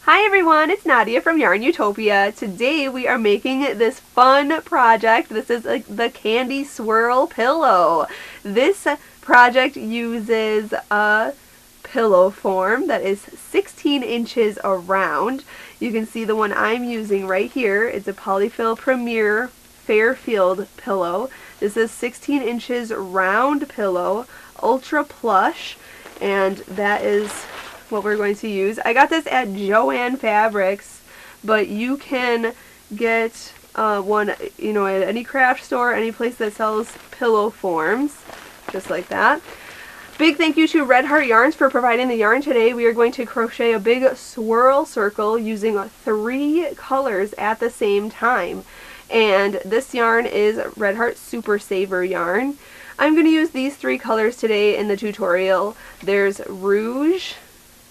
Hi everyone, it's Nadia from YARNutopia. Today we are making this fun project. This is the Candy Swirl Pillow. This project uses a pillow form that is 16 inches around. You can see the one I'm using right here. It's a Polyfill Premier Fairfield pillow. This is 16 inches round pillow, ultra plush, and that is what we're going to use. I got this at Joann Fabrics, but you can get one, at any craft store, any place that sells pillow forms, just like that. Big thank you to Red Heart Yarns for providing the yarn today. We are going to crochet a big swirl circle using 3 colors at the same time. And this yarn is Red Heart Super Saver yarn. I'm going to use these 3 colors today in the tutorial. There's Rouge,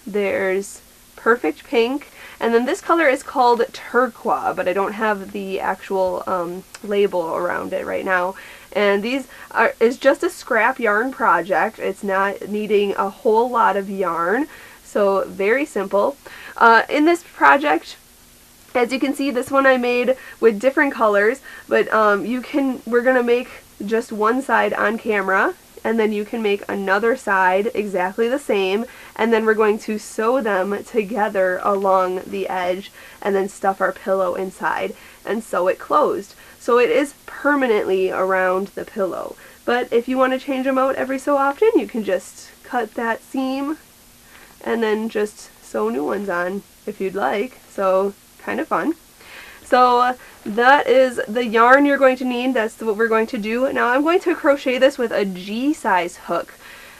there's Perfect Pink, and then this color is called Turquoise, but I don't have the actual label around it right now. And these is just a scrap yarn project. It's not needing a whole lot of yarn, so very simple. In this project, as you can see, this one I made with different colors, but we're gonna make just one side on camera, and then you can make another side exactly the same, and then we're going to sew them together along the edge and then stuff our pillow inside and sew it closed. So it is permanently around the pillow. But if you want to change them out every so often, you can just cut that seam and then just sew new ones on if you'd like. So kind of fun. So that is the yarn you're going to need. That's what we're going to do. Now I'm going to crochet this with a G-size hook.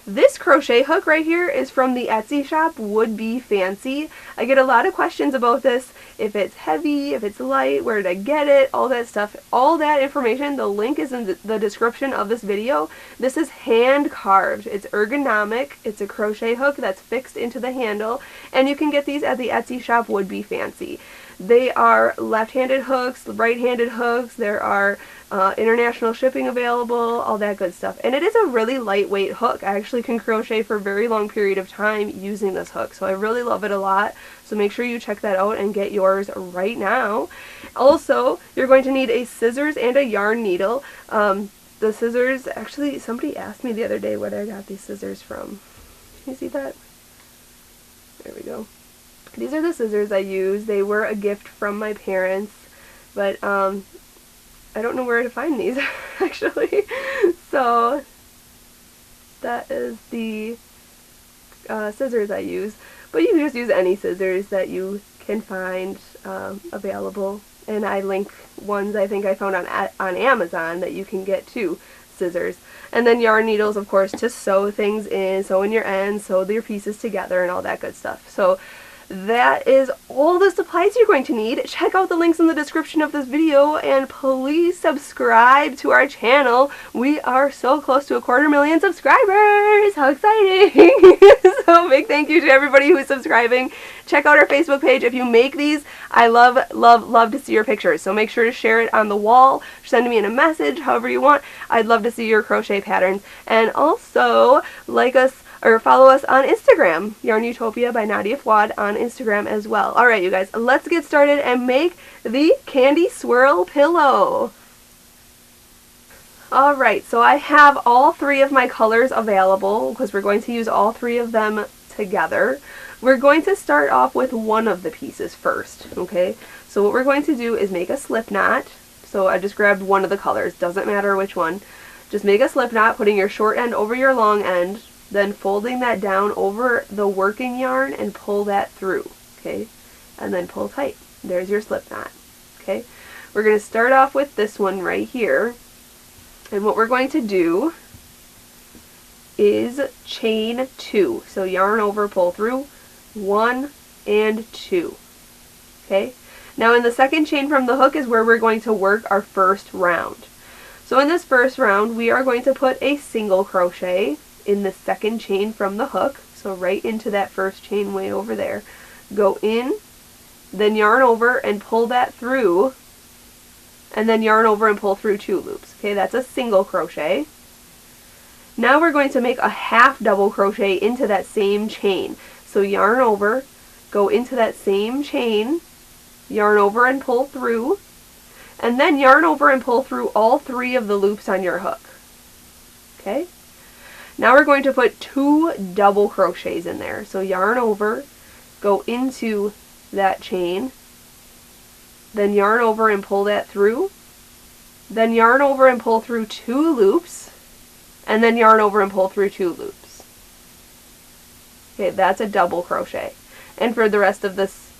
This crochet hook right here is from the Etsy shop Would Be Fancy. I get a lot of questions about this. If it's heavy, if it's light, where did I get it, all that stuff. All that information, the link is in the description of this video. This is hand carved. It's ergonomic. It's a crochet hook that's fixed into the handle, and you can get these at the Etsy shop Would Be Fancy. They are left-handed hooks, right-handed hooks. There are international shipping available, all that good stuff. And it is a really lightweight hook. I actually can crochet for a very long period of time using this hook, so I really love it a lot. So make sure you check that out and get yours right now. Also, you're going to need a scissors and a yarn needle. The scissors, actually, somebody asked me the other day where I got these scissors from. Can you see that? There we go. These are the scissors I use. They were a gift from my parents, but I don't know where to find these actually. So that is the scissors I use, but you can just use any scissors that you can find available. And I link ones I think I found on Amazon that you can get too, scissors. And then yarn needles, of course, to sew things in, sew in your ends, sew your pieces together, and all that good stuff. So that is all the supplies you're going to need. Check out the links in the description of this video, and please subscribe to our channel. We are so close to 250,000 subscribers. How exciting! So big thank you to everybody who is subscribing. Check out our Facebook page. If you make these, I love to see your pictures. So make sure to share it on the wall, send me in a message, however you want. I'd love to see your crochet patterns. And also like us or follow us on Instagram, YARNutopia by Nadia Fuad on Instagram as well. Alright you guys, let's get started and make the Candy Swirl Pillow. Alright, so I have all 3 of my colors available because we're going to use all 3 of them together. We're going to start off with one of the pieces first, okay? So what we're going to do is make a slip knot. So I just grabbed one of the colors, doesn't matter which one. Just make a slip knot, putting your short end over your long end, then folding that down over the working yarn and pull that through, okay? And then pull tight. There's your slip knot, okay? We're going to start off with this one right here. And what we're going to do is chain 2. So yarn over, pull through, 1 and 2, okay? Now in the second chain from the hook is where we're going to work our first round. So in this first round, we are going to put a single crochet in the second chain from the hook, so right into that first chain way over there. Go in, then yarn over and pull that through, and then yarn over and pull through 2 loops. Okay, that's a single crochet. Now we're going to make a half double crochet into that same chain. So yarn over, go into that same chain, yarn over and pull through, and then yarn over and pull through all 3 of the loops on your hook. Okay? Now we're going to put 2 double crochets in there. So yarn over, go into that chain, then yarn over and pull that through, then yarn over and pull through 2 loops, and then yarn over and pull through 2 loops. Okay, that's a double crochet. And for the rest of this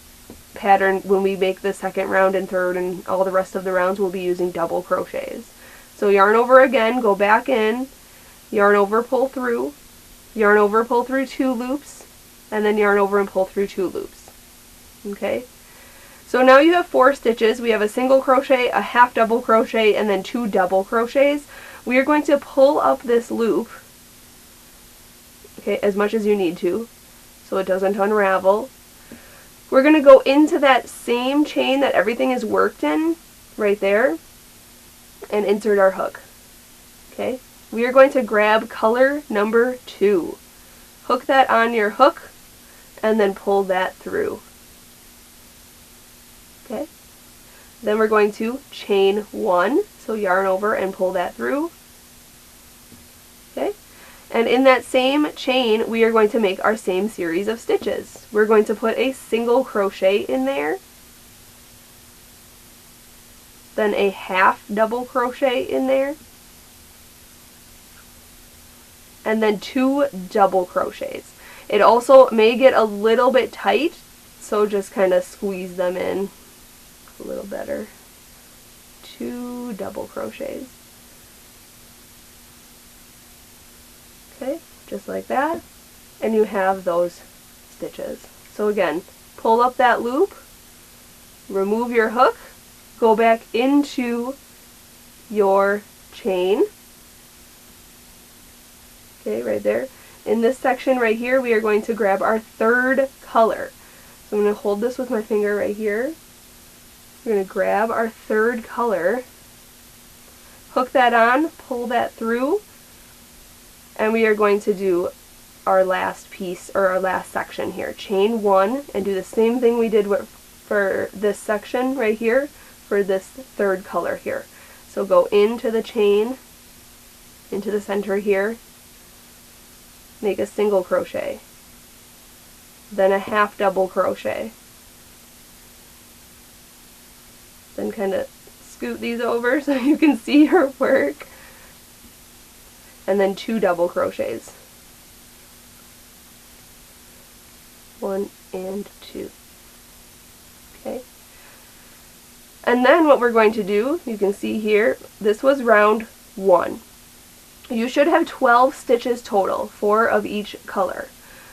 pattern, when we make the second round and third and all the rest of the rounds, we'll be using double crochets. So yarn over again, go back in, yarn over, pull through, yarn over, pull through 2 loops, and then yarn over and pull through 2 loops. Okay? So now you have 4 stitches. We have a single crochet, a half double crochet, and then 2 double crochets. We are going to pull up this loop, okay, as much as you need to, so it doesn't unravel. We're going to go into that same chain that everything is worked in, right there, and insert our hook. Okay? We are going to grab color number 2. Hook that on your hook, and then pull that through. Okay? Then we're going to chain 1, so yarn over and pull that through. Okay? And in that same chain, we are going to make our same series of stitches. We're going to put a single crochet in there, then a half double crochet in there, and then 2 double crochets. It also may get a little bit tight, so just kind of squeeze them in a little better. 2 double crochets. Okay, just like that, and you have those stitches. So again, pull up that loop, remove your hook, go back into your chain. Okay, right there. In this section right here, we are going to grab our 3rd color. So I'm going to hold this with my finger right here. We're going to grab our 3rd color, hook that on, pull that through, and we are going to do our last piece, or our last section here. Chain 1, and do the same thing we did for this section right here, for this 3rd color here. So go into the chain, into the center here, make a single crochet, then a half double crochet, then kind of scoot these over so you can see your work, and then 2 double crochets, 1 and 2. Okay, and then what we're going to do, you can see here, this was round 1. You should have 12 stitches total, 4 of each color.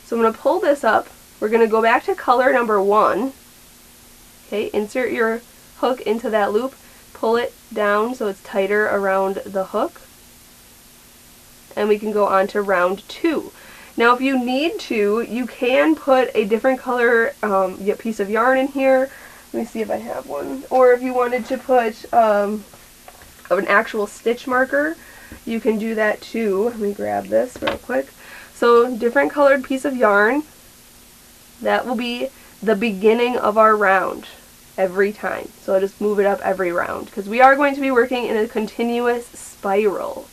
So I'm going to pull this up. We're going to go back to color number 1. Okay, insert your hook into that loop, pull it down so it's tighter around the hook, and we can go on to round 2. Now if you need to, you can put a different color piece of yarn in here. Let me see if I have one. Or if you wanted to put an actual stitch marker, you can do that too. Let me grab this real quick. So different colored piece of yarn, that will be the beginning of our round every time. So I'll just move it up every round because we are going to be working in a continuous spiral.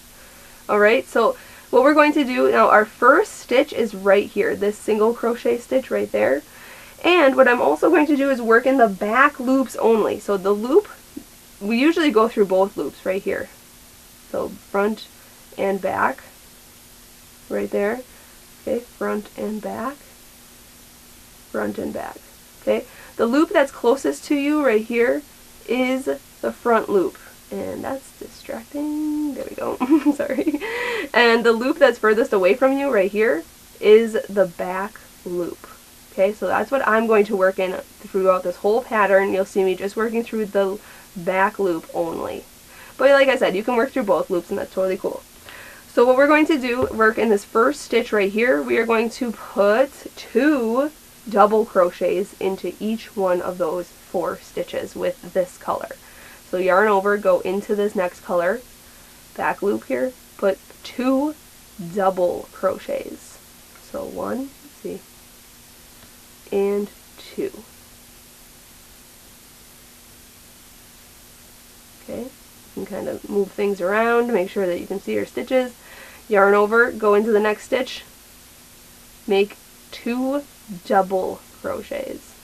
Alright, so what we're going to do now, our first stitch is right here, this single crochet stitch right there. And what I'm also going to do is work in the back loops only. So the loop, we usually go through both loops right here. So front and back, right there. Okay, front and back, front and back. Okay, the loop that's closest to you right here is the front loop. And that's distracting. There we go. Sorry. And the loop that's furthest away from you right here is the back loop. Okay, so that's what I'm going to work in throughout this whole pattern. You'll see me just working through the back loop only. But like I said, you can work through both loops and that's totally cool. So what we're going to do, work in this first stitch right here, we are going to put 2 double crochets into each one of those 4 stitches with this color. So yarn over, go into this next color, back loop here, put 2 double crochets. So 1, let's see, and 2. Okay, you can kind of move things around, make sure that you can see your stitches. Yarn over, go into the next stitch, make 2 double crochets.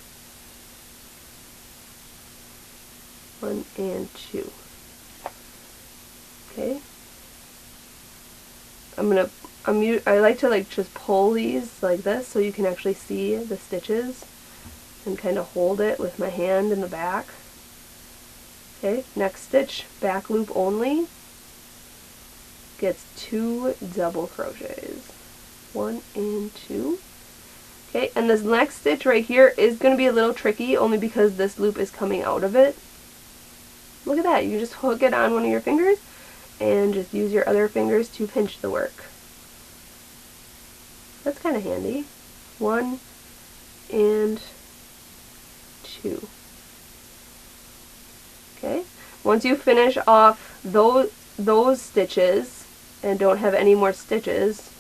1 and 2. Okay. I like to just pull these like this so you can actually see the stitches and kind of hold it with my hand in the back. Okay, next stitch, back loop only, gets 2 double crochets. 1 and 2. Okay, and this next stitch right here is going to be a little tricky only because this loop is coming out of it. Look at that, you just hook it on one of your fingers and just use your other fingers to pinch the work. That's kind of handy. 1 and 2. Okay, once you finish off those stitches and don't have any more stitches,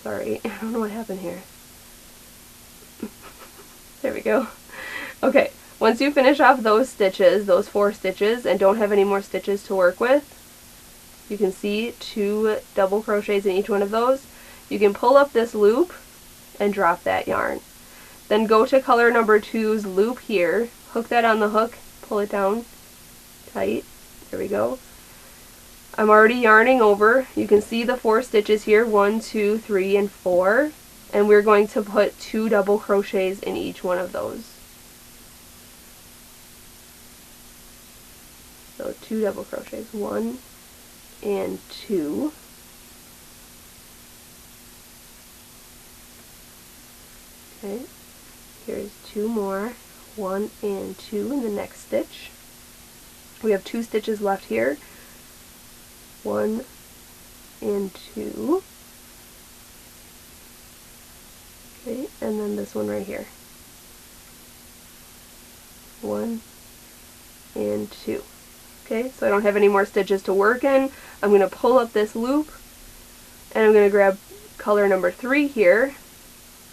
sorry, I don't know what happened here. There we go. Okay, once you finish off those stitches, those 4 stitches, and don't have any more stitches to work with, you can see 2 double crochets in each one of those. You can pull up this loop and drop that yarn. Then go to color number 2's loop here, hook that on the hook, pull it down tight. There we go. I'm already yarning over. You can see the 4 stitches here, 1, 2, 3, and 4. And we're going to put 2 double crochets in each one of those. So 2 double crochets, 1 and 2. Okay, here's 2 more, 1 and 2 in the next stitch. We have 2 stitches left here, 1 and 2. Okay, and then this one right here. 1 and 2. Okay, so I don't have any more stitches to work in. I'm going to pull up this loop and I'm going to grab color number 3 here,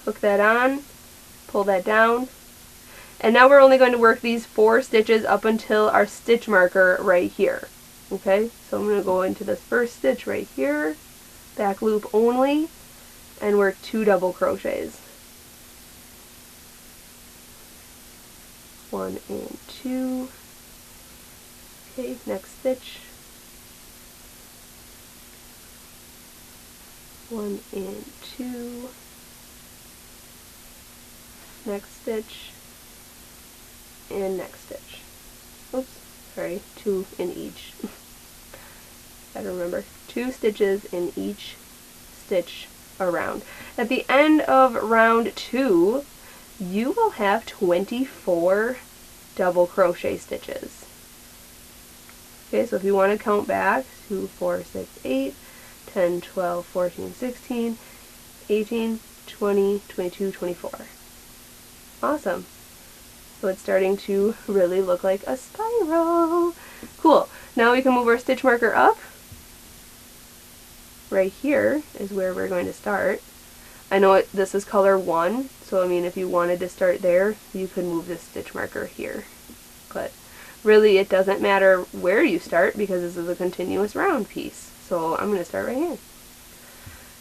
hook that on, pull that down, and now we're only going to work these 4 stitches up until our stitch marker right here. Okay, so I'm going to go into this first stitch right here, back loop only, and work 2 double crochets. 1 and 2. Okay, next stitch. 1 and 2. Next stitch. And next stitch. Oops, sorry, 2 in each. Gotta remember, 2 stitches in each stitch around. At the end of round 2, you will have 24 double crochet stitches. Okay, so if you want to count back, 2, 4, 6, 8, 10, 12, 14, 16, 18, 20, 22, 24. Awesome. So it's starting to really look like a spiral. Cool. Now we can move our stitch marker up. Right here is where we're going to start. I know this is color 1, so I mean if you wanted to start there, you could move this stitch marker here. But really it doesn't matter where you start because this is a continuous round piece. So I'm going to start right here.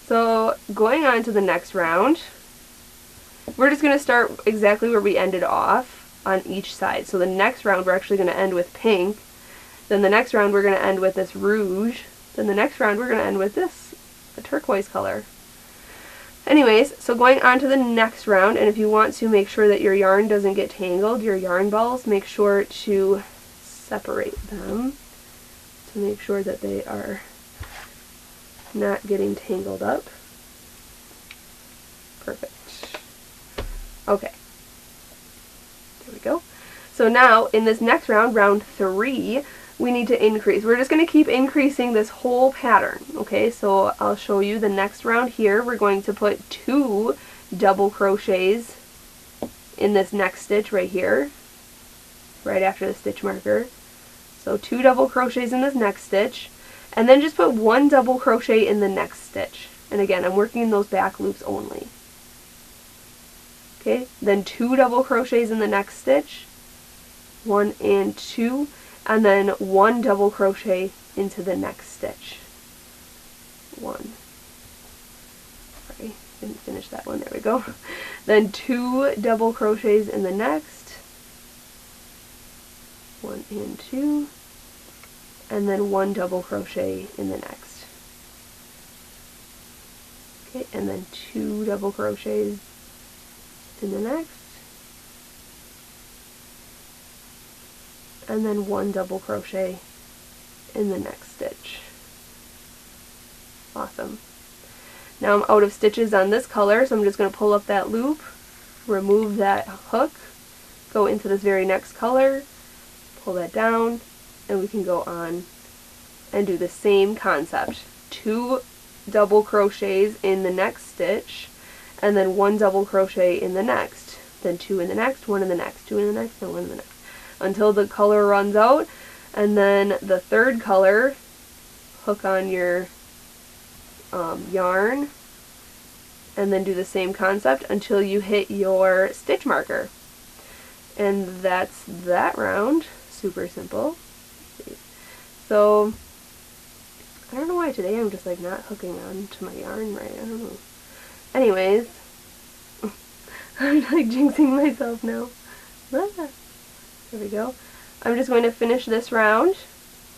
So going on to the next round, we're just going to start exactly where we ended off on each side. So the next round we're actually going to end with pink. Then the next round we're going to end with this rouge. Then the next round we're going to end with this, a turquoise color. Anyways, so going on to the next round, and if you want to make sure that your yarn doesn't get tangled, your yarn balls, make sure to separate them to make sure that they are not getting tangled up. Perfect. Okay. There we go. So now, in this next round, round 3, we need to increase. We're just going to keep increasing this whole pattern. Okay, so I'll show you the next round here. We're going to put 2 double crochets in this next stitch right here, right after the stitch marker. So 2 double crochets in this next stitch, and then just put 1 double crochet in the next stitch. And again, I'm working those back loops only. Okay, then 2 double crochets in the next stitch, 1 and 2, and then 1 double crochet into the next stitch. 1. Sorry, didn't finish that one. There we go. Then 2 double crochets in the next, 1 and 2, and then 1 double crochet in the next. Okay, and then 2 double crochets in the next, and then 1 double crochet in the next stitch. Awesome. Now I'm out of stitches on this color, so I'm just going to pull up that loop, remove that hook, go into this very next color, pull that down, and we can go on and do the same concept. 2 double crochets in the next stitch, and then 1 double crochet in the next, then 2 in the next, 1 in the next, 2 in the next, and 1 in the next, until the color runs out. And then the third color, hook on your yarn, and then do the same concept until you hit your stitch marker. And that's that round. Super simple. So I don't know why today I'm just like not hooking on to my yarn right. I don't know. Anyways, I'm like jinxing myself now. There we go. I'm just going to finish this round,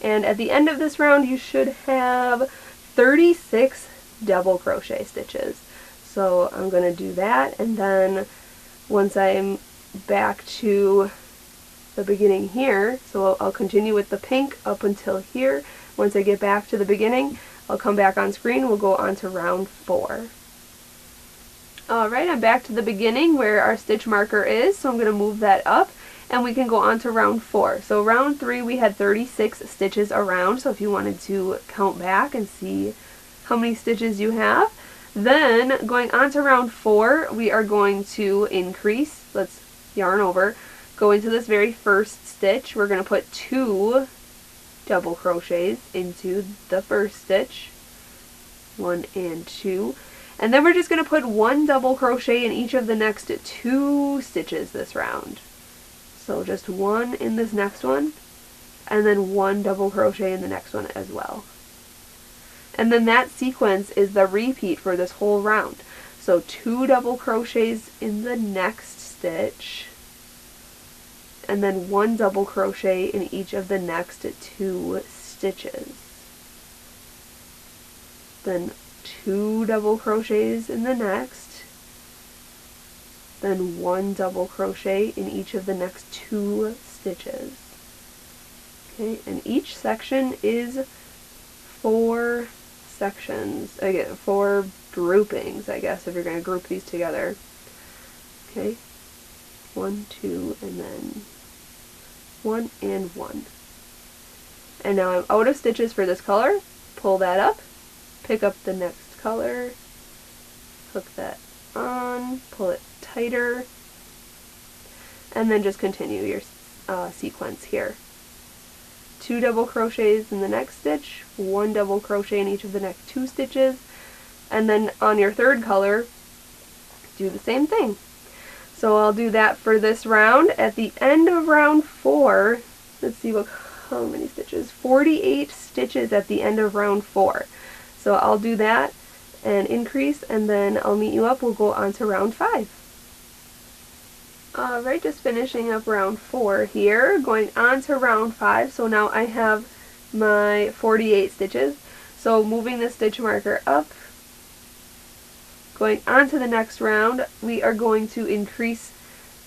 and at the end of this round you should have 36 double crochet stitches. So I'm going to do that, and then once I'm back to the beginning here, so I'll continue with the pink up until here. Once I get back to the beginning, I'll come back on screen. We'll go on to round 4. Alright, I'm back to the beginning where our stitch marker is, so I'm going to move that up, and we can go on to round 4. So round 3 we had 36 stitches around, so if you wanted to count back and see how many stitches you have. Then going on to round 4, we are going to increase. Let's yarn over, go into this very first stitch. We're going to put 2 double crochets into the first stitch, 1 and 2, and then we're just going to put 1 double crochet in each of the next 2 stitches this round. So just 1 in this next one, and then 1 double crochet in the next one as well. And then that sequence is the repeat for this whole round. So 2 double crochets in the next stitch, and then 1 double crochet in each of the next 2 stitches. Then 2 double crochets in the next, then 1 double crochet in each of the next 2 stitches. Okay, and each section is 4 sections, again, 4 groupings, I guess, if you're going to group these together. Okay, 1, 2, and then 1 and 1. And now I'm out of stitches for this color. Pull that up, pick up the next color, hook that on, pull it tighter, and then just continue your sequence here. 2 double crochets in the next stitch, 1 double crochet in each of the next 2 stitches, and then on your third color, do the same thing. So I'll do that for this round. At the end of round 4, let's see how many stitches, 48 stitches at the end of round 4. So I'll do that and increase, and then I'll meet you up. We'll go on to round 5. Alright, just finishing up round 4 here, going on to round 5. So now I have my 48 stitches. So moving the stitch marker up, going on to the next round, we are going to increase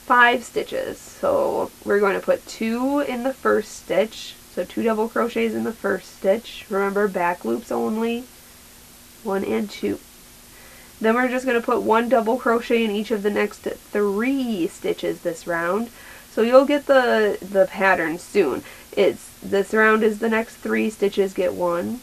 5 stitches. So we're going to put 2 in the first stitch, so 2 double crochets in the first stitch. Remember, back loops only, 1 and 2. Then we're just going to put 1 double crochet in each of the next 3 stitches this round. So you'll get the pattern soon. This round is the next 3 stitches get 1.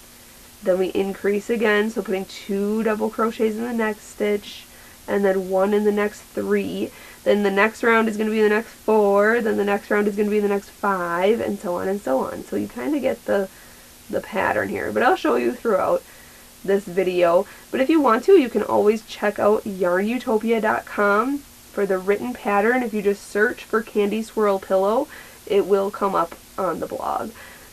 Then we increase again, so putting 2 double crochets in the next stitch, and then 1 in the next 3. Then the next round is going to be the next 4, then the next round is going to be the next 5, and so on and so on. So you kind of get the pattern here, but I'll show you throughout this video. But if you want to, you can always check out YARNutopia.com For the written pattern, if you just search for Candy Swirl Pillow, it will come up on the blog.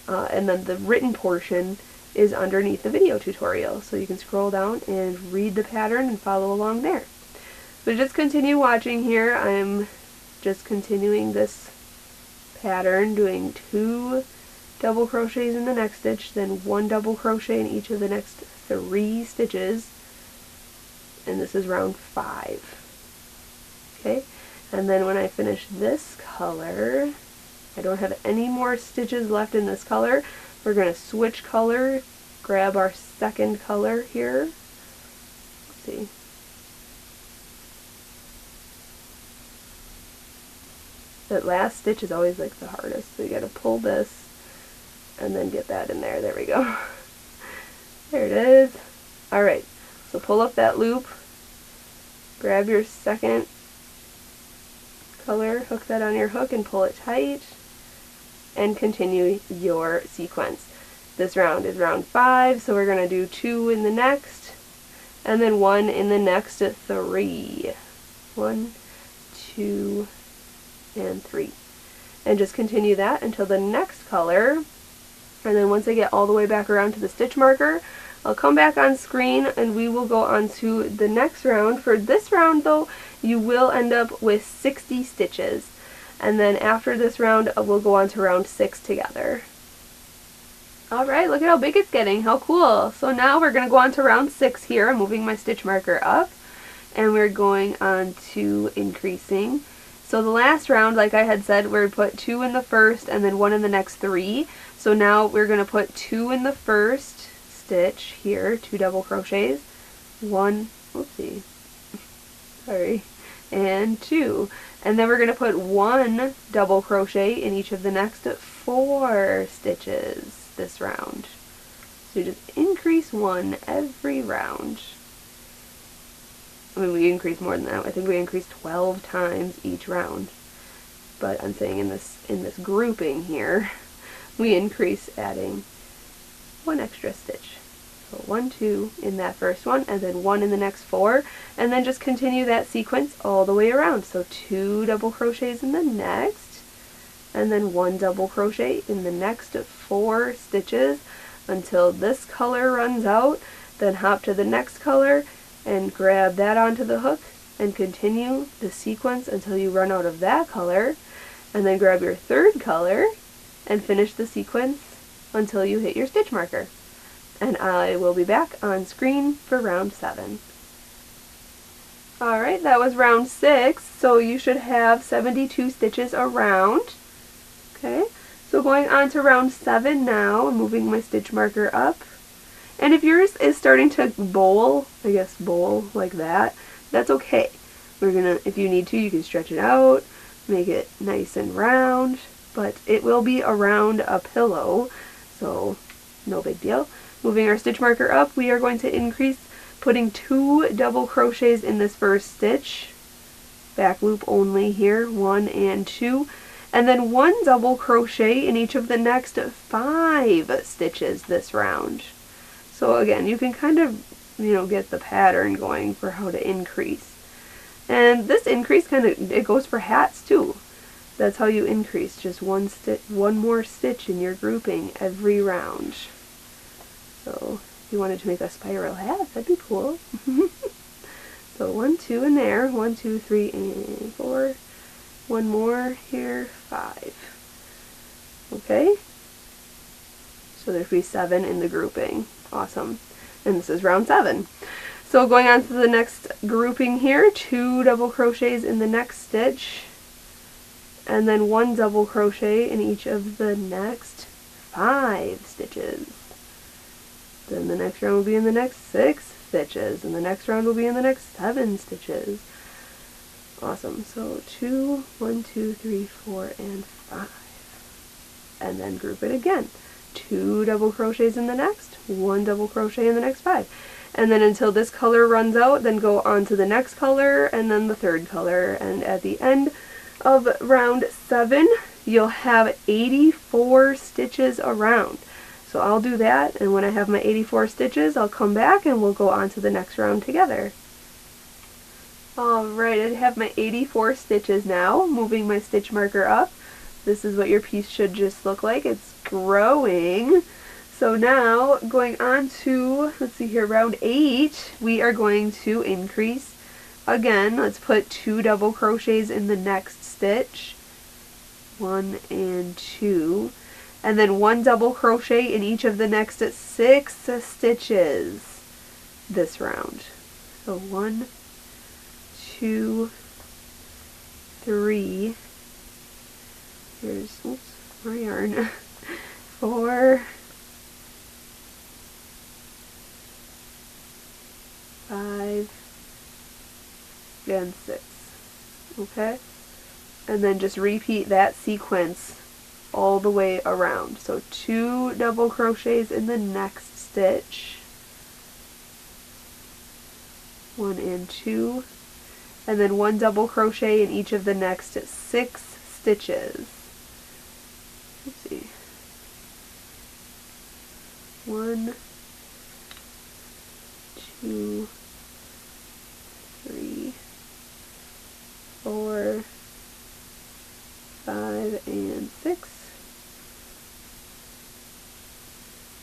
And then the written portion is underneath the video tutorial, so you can scroll down and read the pattern and follow along there. But just continue watching here. I'm just continuing this pattern, doing 2 double crochets in the next stitch, then 1 double crochet in each of the next 3 stitches, and this is round 5. Okay, and then when I finish this color, I don't have any more stitches left in this color. We're going to switch color, grab our second color here. Let's see. That last stitch is always like the hardest, so you got to pull this and then get that in there. There we go. There it is. Alright, so pull up that loop, grab your second color, hook that on your hook and pull it tight, and continue your sequence. This round is round 5, so we're going to do 2 in the next, and then 1 in the next 3. 1, 2, and 3. And just continue that until the next color. And then once I get all the way back around to the stitch marker, I'll come back on screen and we will go on to the next round. For this round though, you will end up with 60 stitches. And then after this round, we'll go on to round 6 together. Alright, look at how big it's getting. How cool. So now we're going to go on to round 6 here. I'm moving my stitch marker up. And we're going on to increasing. So the last round, like I had said, we put 2 in the first and then 1 in the next 3. So now we're going to put 2 in the first stitch here, 2 double crochets, 1, whoopsie, sorry, and 2. And then we're going to put 1 double crochet in each of the next 4 stitches this round. So you just increase 1 every round. I mean, we increase more than that. I think we increase 12 times each round. But I'm saying in this grouping here, we increase adding 1 extra stitch. So 1, 2 in that first one, and then 1 in the next 4, and then just continue that sequence all the way around. So 2 double crochets in the next, and then 1 double crochet in the next 4 stitches until this color runs out. Then hop to the next color and grab that onto the hook and continue the sequence until you run out of that color, and then grab your third color and finish the sequence until you hit your stitch marker. And I will be back on screen for round 7. Alright, that was round 6, so you should have 72 stitches around. Okay, so going on to round 7 now, I'm moving my stitch marker up. And if yours is starting to bowl, I guess bowl like that, that's okay. We're gonna, if you need to, you can stretch it out, make it nice and round, but it will be around a pillow, so no big deal. Moving our stitch marker up, we are going to increase, putting 2 double crochets in this first stitch, back loop only here, 1 and 2, and then 1 double crochet in each of the next 5 stitches this round. So again, you can kind of, get the pattern going for how to increase. And this increase it goes for hats too. That's how you increase, just 1 more stitch in your grouping every round. So if you wanted to make a spiral hat, that'd be cool. So 1, 2 in there, 1, 2, 3, and 4. 1 more here, 5. Okay? So there'd be 7 in the grouping. Awesome. And this is round 7. So going on to the next grouping here, 2 double crochets in the next stitch, and then 1 double crochet in each of the next 5 stitches. Then the next round will be in the next 6 stitches, and the next round will be in the next 7 stitches. Awesome. So 2, 1, 2, 3, 4, and 5. And then group it again. 2 double crochets in the next, 1 double crochet in the next 5. And then until this color runs out, then go on to the next color, and then the third color. And at the end of round 7, you'll have 84 stitches around. So I'll do that, and when I have my 84 stitches, I'll come back and we'll go on to the next round together. Alright, I have my 84 stitches now. Moving my stitch marker up. This is what your piece should just look like. It's growing. So now, going on to, let's see here, round 8, we are going to increase. Again, let's put 2 double crochets in the next stitch. 1 and 2. And then 1 double crochet in each of the next 6 stitches this round. So 1, 2, 3, here's, oops, more yarn, 4, 5, and 6, okay? And then just repeat that sequence all the way around. So 2 double crochets in the next stitch, 1 and 2, and then 1 double crochet in each of the next 6 stitches. Let's see. 1, 2, 3, 4, 5, and 6.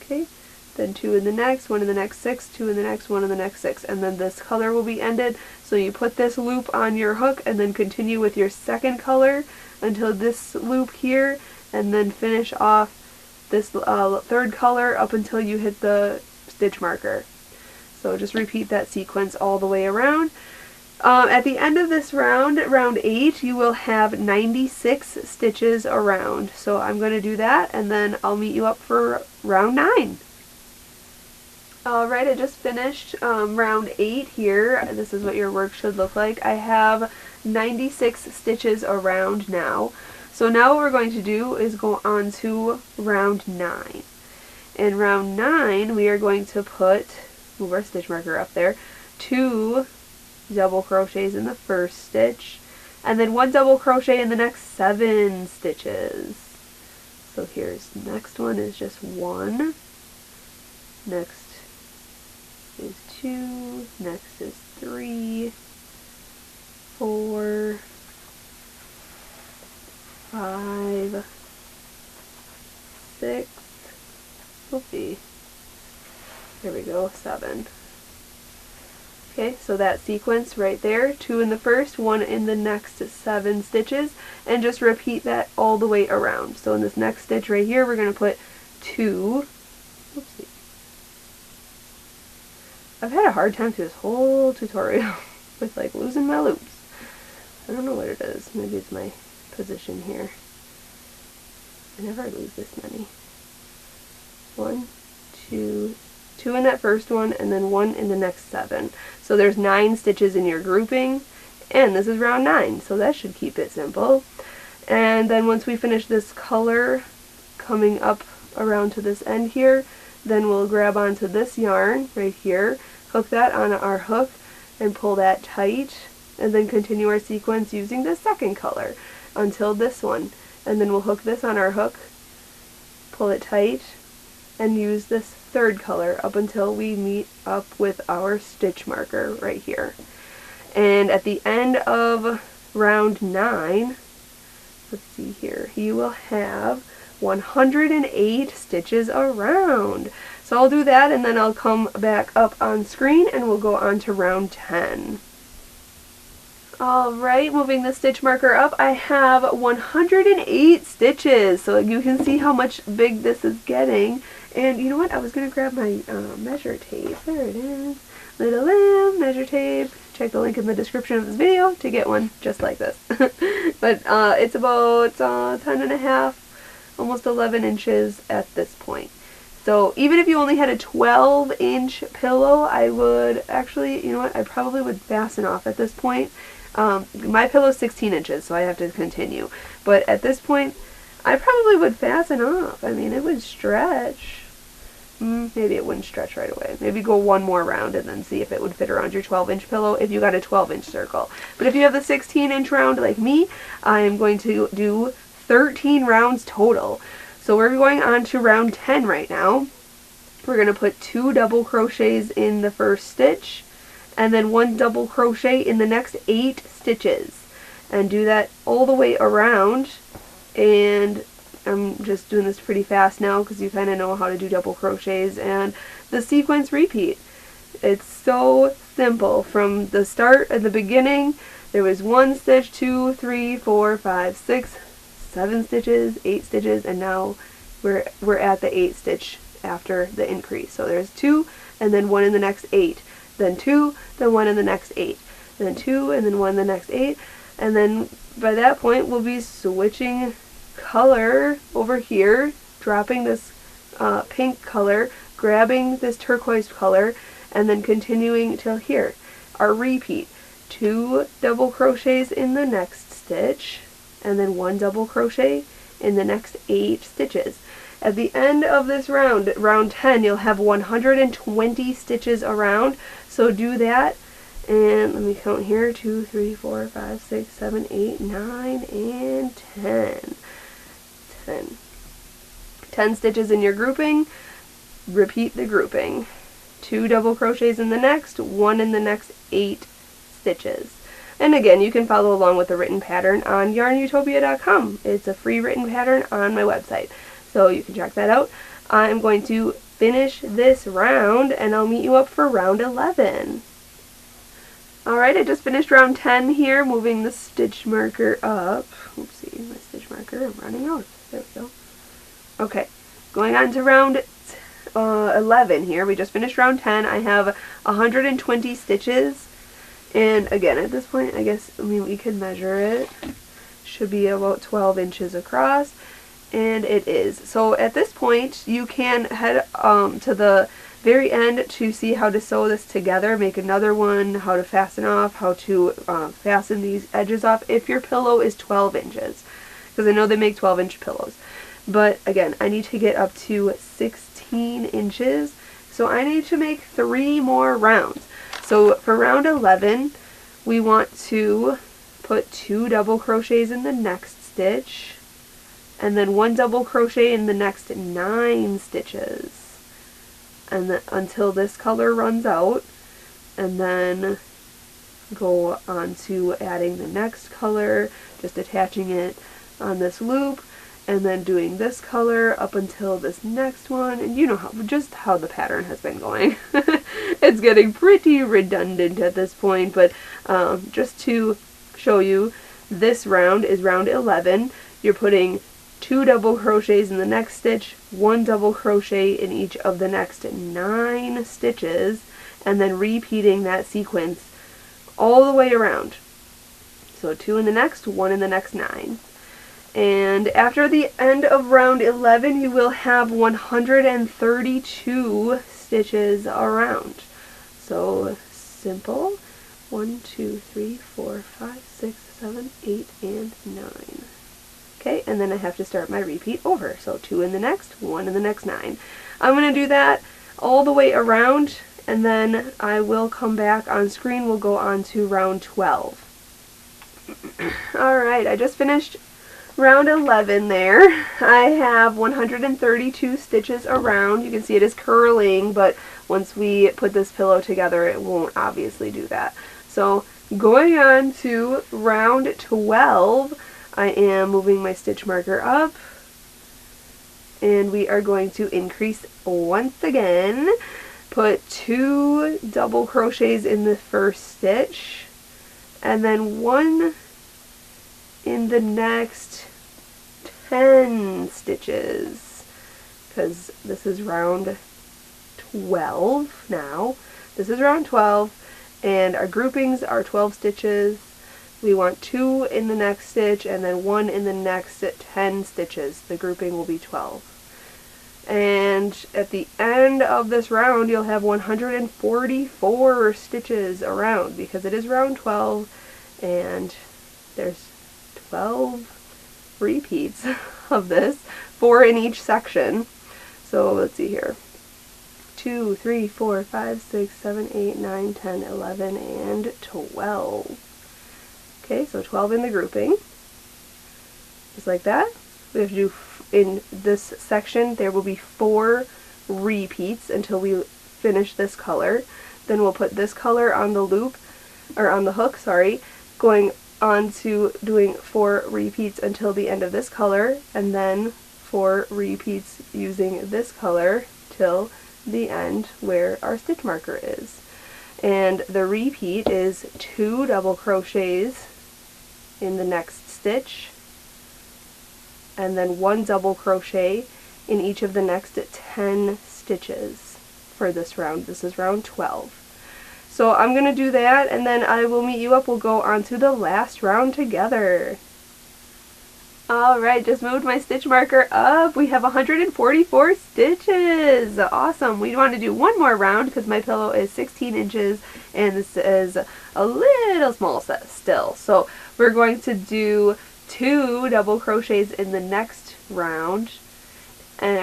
Okay, then 2 in the next, 1 in the next 6, 2 in the next, 1 in the next 6, and then this color will be ended. So you put this loop on your hook and then continue with your second color until this loop here, and then finish off this third color up until you hit the stitch marker. So just repeat that sequence all the way around. At the end of this round, round 8, you will have 96 stitches around. So I'm going to do that, and then I'll meet you up for round 9. Alright, I just finished round 8 here. This is what your work should look like. I have 96 stitches around now. So now what we're going to do is go on to round 9. In round 9, we are going to move our stitch marker up there, 2 double crochets in the first stitch, and then 1 double crochet in the next 7 stitches. So here's the next one is just 1, next is 2, next is 3, 4, 5, 6, oopsie, there we go, 7. Okay, so that sequence right there, 2 in the first, 1 in the next 7 stitches, and just repeat that all the way around. So in this next stitch right here, we're going to put 2, oopsie. I've had a hard time through this whole tutorial with like losing my loops. I don't know what it is. Maybe it's my position here. I never lose this many. 1, 2, 2 in that first one, and then 1 in the next 7. So there's 9 stitches in your grouping, and this is round 9, so that should keep it simple. And then once we finish this color coming up around to this end here, then we'll grab onto this yarn right here, hook that on our hook, and pull that tight, and then continue our sequence using the second color until this one. And then we'll hook this on our hook, pull it tight, and use this third color up until we meet up with our stitch marker right here. And at the end of round 9, let's see here, you will have 108 stitches around. So I'll do that, and then I'll come back up on screen and we'll go on to round 10. Alright, moving the stitch marker up, I have 108 stitches, so you can see how much big this is getting. And you know what, I was going to grab my measure tape. There it is. Little lamb measure tape. Check the link in the description of this video to get one just like this. But it's about 10 and a half, almost 11 inches at this point. So even if you only had a 12-inch pillow, I would actually, you know what, I probably would fasten off at this point. My pillow's 16 inches, so I have to continue. But at this point, I probably would fasten off. I mean, it would stretch. Maybe it wouldn't stretch right away. Maybe go one more round and then see if it would fit around your 12-inch pillow if you got a 12-inch circle. But if you have the 16-inch round like me, I am going to do 13 rounds total. So we're going on to round 10 right now. We're going to put 2 double crochets in the first stitch, and then 1 double crochet in the next 8 stitches, and do that all the way around. And I'm just doing this pretty fast now because you kind of know how to do double crochets, and the sequence repeat. It's so simple. From the start at the beginning, there was 1 stitch, 2, 3, 4, 5, 6, 7 stitches, 8 stitches, and now we're at the 8 stitch after the increase. So there's 2, and then 1 in the next 8, then 2, then 1 in the next 8, then 2, and then 1 in the next 8, and then by that point we'll be switching color over here, dropping this pink color, grabbing this turquoise color, and then continuing till here. Our repeat: 2 double crochets in the next stitch, and then 1 double crochet in the next 8 stitches. At the end of this round, round 10, you'll have 120 stitches around, so do that. And let me count here: 2, 3, 4, 5, 6, 7, 8, 9, and 10. 10 stitches in your grouping, repeat the grouping. 2 double crochets in the next, 1 in the next 8 stitches. And again, you can follow along with the written pattern on YARNutopia.com. It's a free written pattern on my website, so you can check that out. I'm going to finish this round, and I'll meet you up for round 11. Alright, I just finished round 10 here, moving the stitch marker up. Oopsie, my stitch marker, I'm running out. There we go. Okay, going on to round 11 here. We just finished round 10. I have 120 stitches, and again, at this point, we could measure it. Should be about 12 inches across, and it is. So at this point, you can head to the very end to see how to sew this together, make another one, how to fasten off, how to fasten these edges off if your pillow is 12 inches. Because I know they make 12-inch pillows. But again, I need to get up to 16 inches, so I need to make 3 more rounds. So for round 11, we want to put 2 double crochets in the next stitch, and then 1 double crochet in the next 9 stitches, and until this color runs out, and then go on to adding the next color, just attaching it on this loop, and then doing this color up until this next one. And you know how the pattern has been going. It's getting pretty redundant at this point, but just to show you, this round is round 11. You're putting 2 double crochets in the next stitch, 1 double crochet in each of the next 9 stitches, and then repeating that sequence all the way around. So 2 in the next, 1 in the next 9. And after the end of round 11, you will have 132 stitches around. So simple. 1, 2, 3, 4, 5, 6, 7, 8, and 9. Okay, and then I have to start my repeat over. So 2 in the next, 1 in the next 9. I'm going to do that all the way around, and then I will come back on screen. We'll go on to round 12. Alright, I just finished round 11 there. I have 132 stitches around. You can see it is curling, but once we put this pillow together, it won't obviously do that. So going on to round 12, I am moving my stitch marker up, and we are going to increase once again. Put 2 double crochets in the first stitch, and then 1 in the next 10 stitches, because this is round 12 now. This is round 12, and our groupings are 12 stitches. We want 2 in the next stitch, and then 1 in the next 10 stitches. The grouping will be 12. And at the end of this round, you'll have 144 stitches around, because it is round 12, and there's 12 repeats of this, 4 in each section. So let's see here. 2, 3, 4, 5, 6, 7, 8, 9, 10, 11, and 12. Okay, so 12 in the grouping. Just like that. We have to do, in this section, there will be 4 repeats until we finish this color. Then we'll put this color on the loop, or on the hook, sorry, going on to doing 4 repeats until the end of this color, and then 4 repeats using this color till the end where our stitch marker is. And the repeat is 2 double crochets in the next stitch, and then 1 double crochet in each of the next 10 stitches for this round. This is round 12. So I'm going to do that, and then I will meet you up. We'll go on to the last round together. Alright, just moved my stitch marker up. We have 144 stitches. Awesome. We want to do one more round because my pillow is 16 inches and this is a little small still. So we're going to do 2 double crochets in the next round. In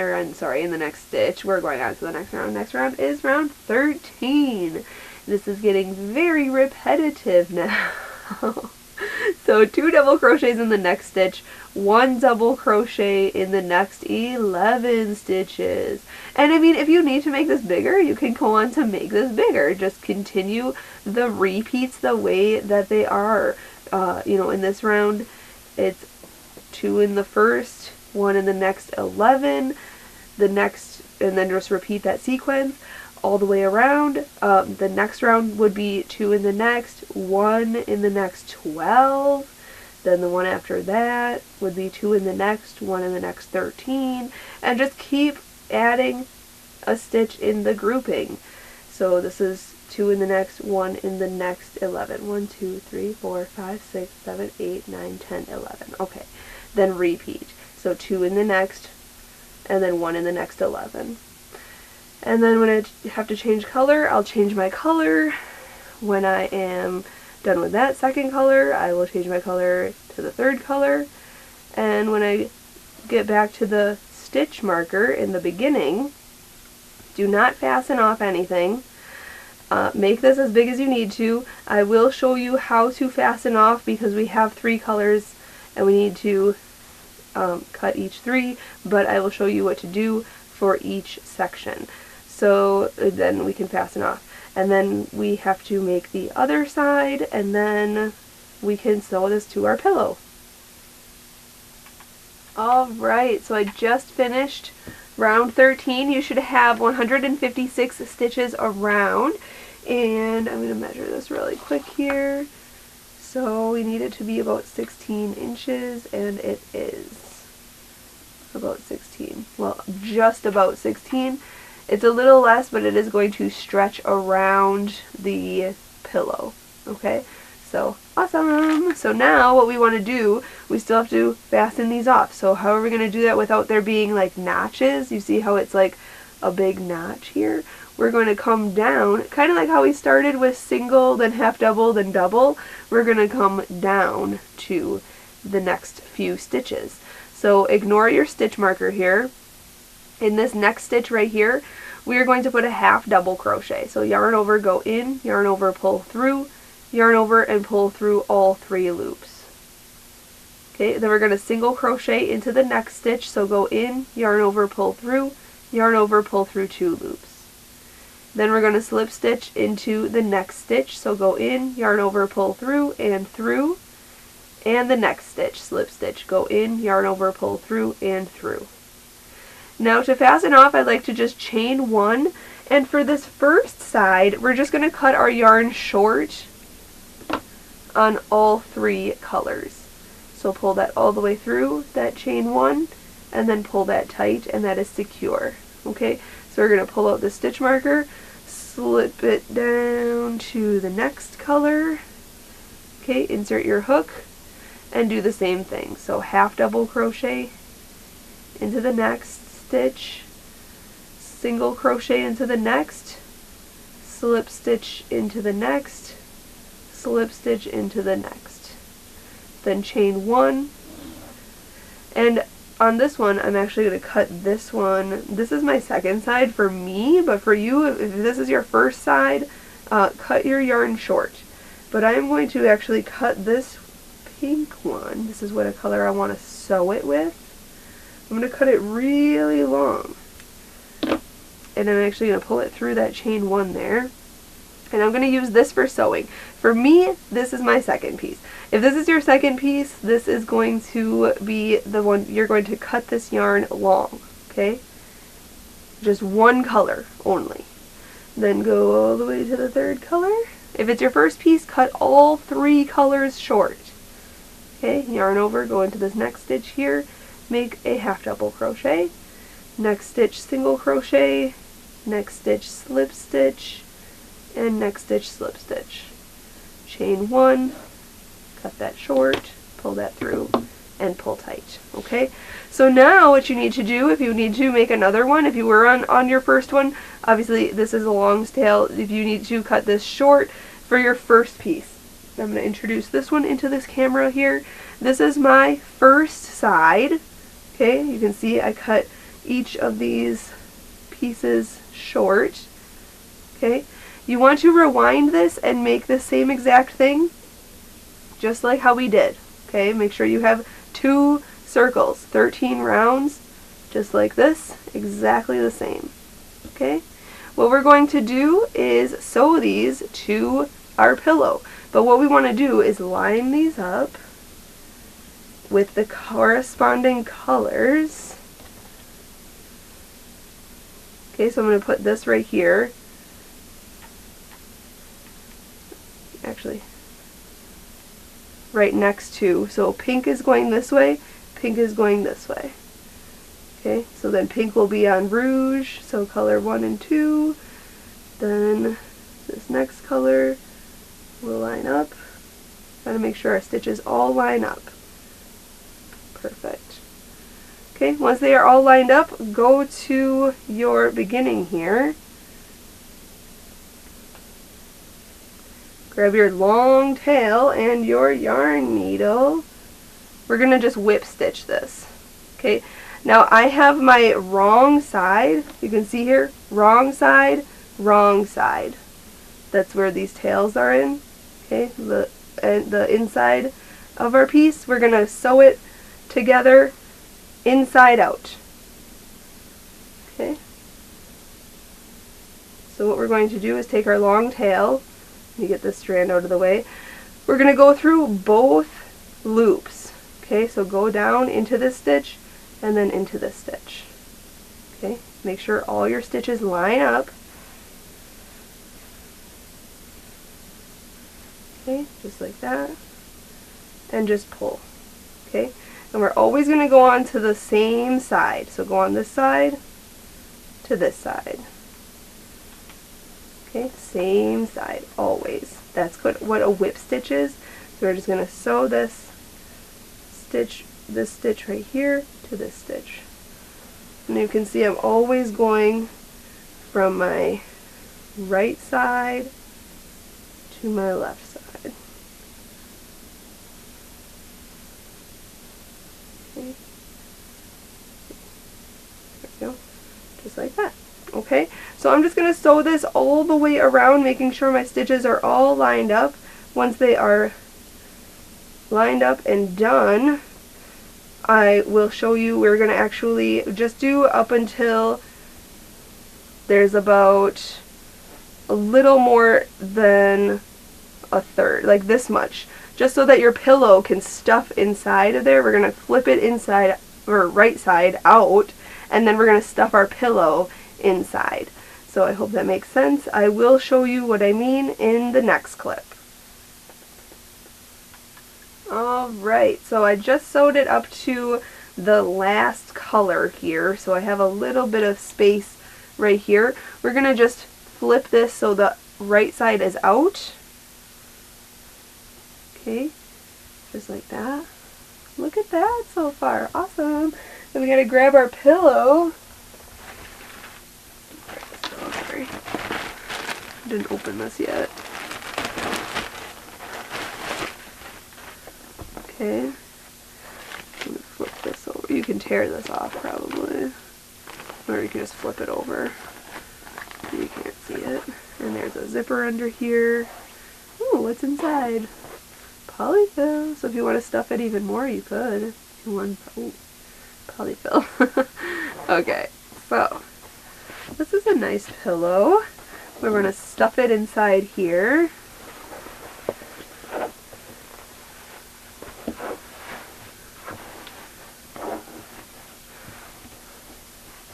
the next stitch. We're going on to the next round. Next round is round 13. This is getting very repetitive now. So 2 double crochets in the next stitch, 1 double crochet in the next 11 stitches. And I mean, if you need to make this bigger, you can go on to make this bigger. Just continue the repeats the way that they are. In this round, it's 2 in the first, 1 in the next 11, and then just repeat that sequence all the way around. The next round would be 2 in the next, 1 in the next 12, then the one after that would be 2 in the next, 1 in the next 13, and just keep adding a stitch in the grouping. So this is 2 in the next, 1 in the next 11. 1, 2, 3, 4, 5, 6, 7, 8, 9, 10, 11. Okay, then repeat. So 2 in the next, and then 1 in the next 11. And then when I have to change color, I'll change my color. When I am done with that second color, I will change my color to the third color. And when I get back to the stitch marker in the beginning, do not fasten off anything. Make this as big as you need to. I will show you how to fasten off because we have 3 colors and we need to cut each 3, but I will show you what to do for each section. So then we can fasten off. And then we have to make the other side, and then we can sew this to our pillow. Alright, so I just finished round 13. You should have 156 stitches around. And I'm going to measure this really quick here. So we need it to be about 16 inches, and it is about 16. Well, just about 16. It's a little less, but it is going to stretch around the pillow. Okay, so awesome. So now what we want to do, we still have to fasten these off. So how are we going to do that without there being like notches? You see how it's like a big notch here? We're going to come down, kind of like how we started with single, then half double, then double. We're going to come down to the next few stitches. So ignore your stitch marker here. In this next stitch right here, we are going to put a half double crochet. So yarn over, go in, yarn over, pull through, yarn over, and pull through all 3 loops. Okay, then we're going to single crochet into the next stitch. So go in, yarn over, pull through, yarn over, pull through 2 loops. Then we're going to slip stitch into the next stitch. So go in, yarn over, pull through, and the next stitch, slip stitch, go in, yarn over, pull through, and through. Now to fasten off, I'd like to just chain 1, and for this first side, we're just going to cut our yarn short on all 3 colors. So pull that all the way through, that chain 1, and then pull that tight, and that is secure. Okay, so we're going to pull out the stitch marker, slip it down to the next color. Okay, insert your hook, and do the same thing. So half double crochet into the next stitch, single crochet into the next, slip stitch into the next, slip stitch into the next, then chain 1. And on this one, I'm actually going to cut this one. This is my second side for me, but for you, if this is your first side, cut your yarn short. But I'm going to actually cut this pink one. This is what a color I want to sew it with. I'm going to cut it really long. And I'm actually going to pull it through that chain 1 there. And I'm going to use this for sewing. For me, this is my second piece. If this is your second piece, this is going to be the one you're going to cut this yarn long, okay? Just one color only. Then go all the way to the third color. If it's your first piece, cut all 3 colors short. Okay, yarn over, go into this next stitch here, make a half double crochet, next stitch single crochet, next stitch slip stitch, and next stitch slip stitch. Chain 1, cut that short, pull that through, and pull tight. Okay, so now what you need to do, if you need to make another one, if you were on your first one, obviously this is a long tail, if you need to cut this short for your first piece. I'm going to introduce this one into this camera here. This is my first side. Okay, you can see I cut each of these pieces short. Okay, you want to rewind this and make the same exact thing, just like how we did. Okay, make sure you have 2 circles, 13 rounds, just like this, exactly the same. Okay, what we're going to do is sew these to our pillow. But what we want to do is line these up with the corresponding colors. Okay, so I'm going to put this right here. Actually, right next to. So pink is going this way, pink is going this way. Okay, so then pink will be on rouge, so color 1 and 2. Then this next color will line up. Gotta make sure our stitches all line up. Perfect. Okay, once they are all lined up, go to your beginning here. Grab your long tail and your yarn needle. We're gonna just whip stitch this. Okay, now I have my wrong side. You can see here, wrong side, wrong side. That's where these tails are in. Okay, the inside of our piece, we're going to sew it together inside out. Okay, so what we're going to do is take our long tail, let me get this strand out of the way, we're going to go through both loops. Okay, so go down into this stitch and then into this stitch. Okay, make sure all your stitches line up. Okay, just like that, and just pull. Okay, and we're always going to go on to the same side. So go on this side to this side. Okay, same side, always. That's what a whip stitch is. So we're just going to sew this stitch right here to this stitch. And you can see I'm always going from my right side to my left side. Okay. There we go. Just like that. Okay, so I'm just going to sew this all the way around, making sure my stitches are all lined up. Once they are lined up and done, I will show you. We're going to actually just do up until there's about a little more than a third, like this much, just so that your pillow can stuff inside of there. We're going to flip it inside, or right side out, and then we're going to stuff our pillow inside. So I hope that makes sense. I will show you what I mean in the next clip. Alright, so I just sewed it up to the last color here, so I have a little bit of space right here. We're going to just flip this so the right side is out. Okay, just like that. Look at that so far. Awesome. Then we got to grab our pillow. Oh, sorry. Didn't open this yet. Okay. I'm going to flip this over. You can tear this off probably. Or you can just flip it over. You can't see it. And there's a zipper under here. Ooh, what's inside? Polyfill. So if you want to stuff it even more, you could. Ooh, polyfill. Okay, so this is a nice pillow. We're going to stuff it inside here.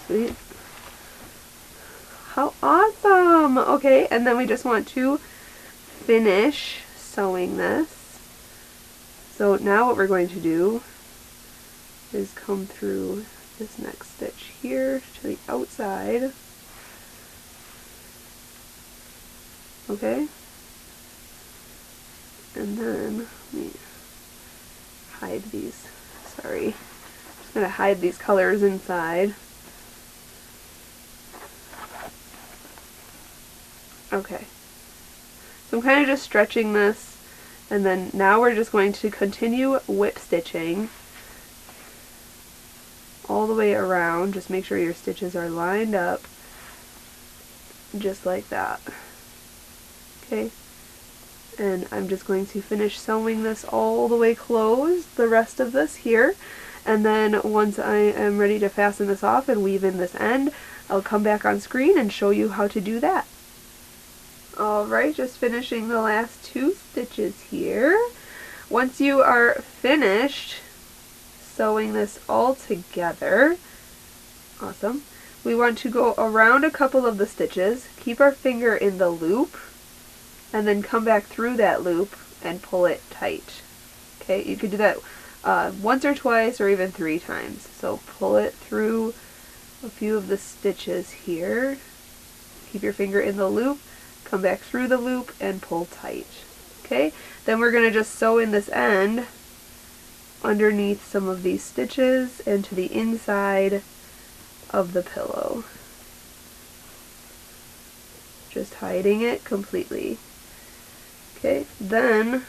Sweet. How awesome! Okay, and then we just want to finish sewing this. So now what we're going to do is come through this next stitch here to the outside. Okay? And then, let me hide these, sorry. I'm just going to hide these colors inside. Okay. So I'm kind of just stretching this, and then now we're just going to continue whip stitching all the way around. Just make sure your stitches are lined up, just like that. Okay, and I'm just going to finish sewing this all the way closed, the rest of this here, and then once I am ready to fasten this off and weave in this end, I'll come back on screen and show you how to do that. Alright, just finishing the last 2 stitches here. Once you are finished sewing this all together, awesome, we want to go around a couple of the stitches, keep our finger in the loop, and then come back through that loop and pull it tight. Okay, you could do that once or twice or even 3 times. So pull it through a few of the stitches here, keep your finger in the loop, come back through the loop and pull tight. Okay, then we're going to just sew in this end underneath some of these stitches and to the inside of the pillow. Just hiding it completely. Okay, then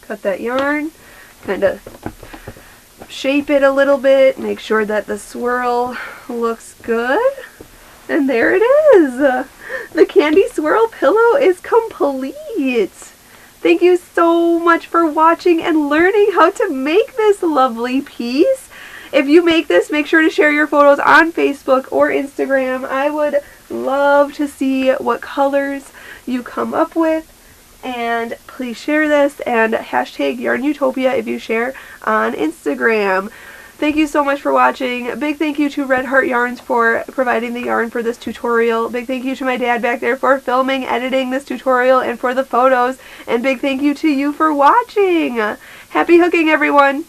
cut that yarn, kind of shape it a little bit, make sure that the swirl looks good, and there it is! The Candy Swirl Pillow is complete! Thank you so much for watching and learning how to make this lovely piece. If you make this, make sure to share your photos on Facebook or Instagram. I would love to see what colors you come up with. And please share this and hashtag YARNutopia if you share on Instagram. Thank you so much for watching. Big thank you to Red Heart Yarns for providing the yarn for this tutorial. Big thank you to my dad back there for filming, editing this tutorial, and for the photos. And big thank you to you for watching. Happy hooking, everyone!